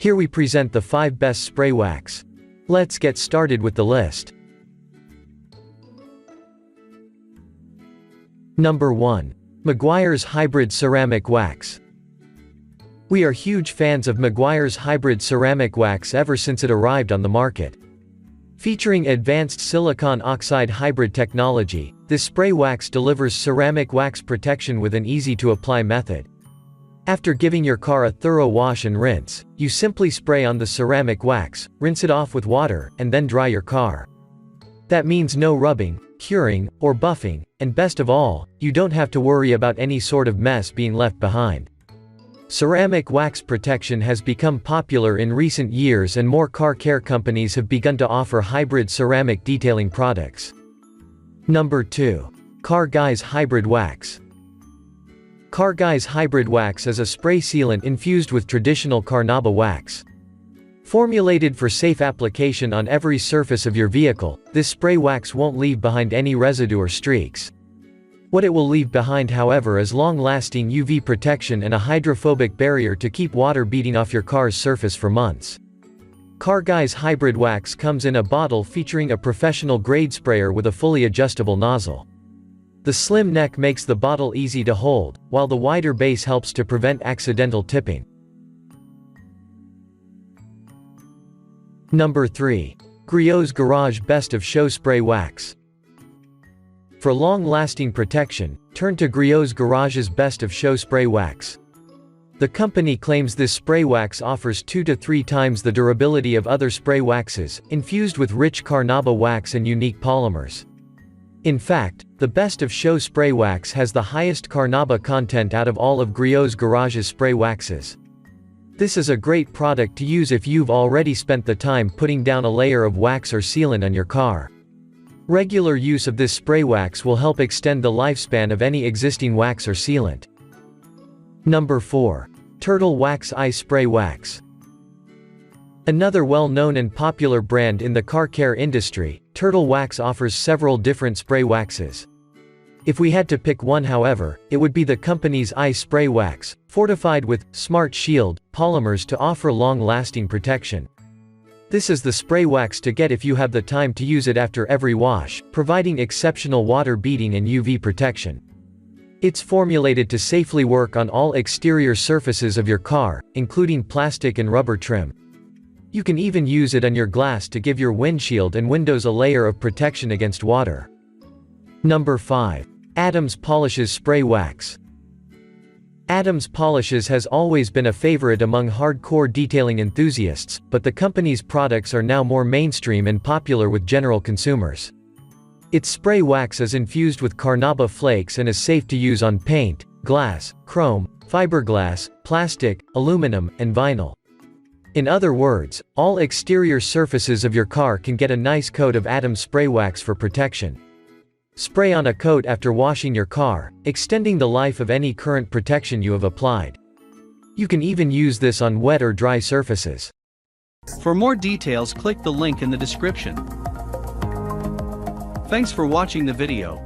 Here we present the 5 best spray wax. Let's get started with the list. Number 1. Meguiar's Hybrid Ceramic Wax. We are huge fans of Meguiar's Hybrid Ceramic Wax ever since it arrived on the market. Featuring advanced silicon oxide hybrid technology, this spray wax delivers ceramic wax protection with an easy-to-apply method. After giving your car a thorough wash and rinse, you simply spray on the ceramic wax, rinse it off with water, and then dry your car. That means no rubbing, curing, or buffing, and best of all, you don't have to worry about any sort of mess being left behind. Ceramic wax protection has become popular in recent years, and more car care companies have begun to offer hybrid ceramic detailing products. Number 2. CarGuys Hybrid Wax. CarGuys Hybrid Wax is a spray sealant infused with traditional carnauba wax. Formulated for safe application on every surface of your vehicle, this spray wax won't leave behind any residue or streaks. What it will leave behind, however, is long-lasting UV protection and a hydrophobic barrier to keep water beading off your car's surface for months. CarGuys Hybrid Wax comes in a bottle featuring a professional-grade sprayer with a fully adjustable nozzle. The slim neck makes the bottle easy to hold, while the wider base helps to prevent accidental tipping. Number 3. Griot's Garage Best of Show Spray Wax. For long-lasting protection, turn to Griot's Garage's Best of Show Spray Wax. The company claims this spray wax offers 2 to 3 times the durability of other spray waxes, infused with rich carnauba wax and unique polymers. In fact, the Best of Show Spray Wax has the highest carnauba content out of all of Griot's Garage's spray waxes. This is a great product to use if you've already spent the time putting down a layer of wax or sealant on your car. Regular use of this spray wax will help extend the lifespan of any existing wax or sealant. Number 4. Turtle Wax Eye Spray Wax. Another well-known and popular brand in the car care industry, Turtle Wax offers several different spray waxes. If we had to pick one, however, it would be the company's eye spray wax, fortified with Smart Shield polymers to offer long-lasting protection. This is the spray wax to get if you have the time to use it after every wash, providing exceptional water beading and UV protection. It's formulated to safely work on all exterior surfaces of your car, including plastic and rubber trim. You can even use it on your glass to give your windshield and windows a layer of protection against water. Number 5. Adams Polishes Spray Wax. Adams Polishes has always been a favorite among hardcore detailing enthusiasts, but the company's products are now more mainstream and popular with general consumers. Its spray wax is infused with carnauba flakes and is safe to use on paint, glass, chrome, fiberglass, plastic, aluminum, and vinyl. In other words, all exterior surfaces of your car can get a nice coat of Adams spray wax for protection. Spray on a coat after washing your car, extending the life of any current protection you have applied. You can even use this on wet or dry surfaces. For more details, click the link in the description. Thanks for watching the video.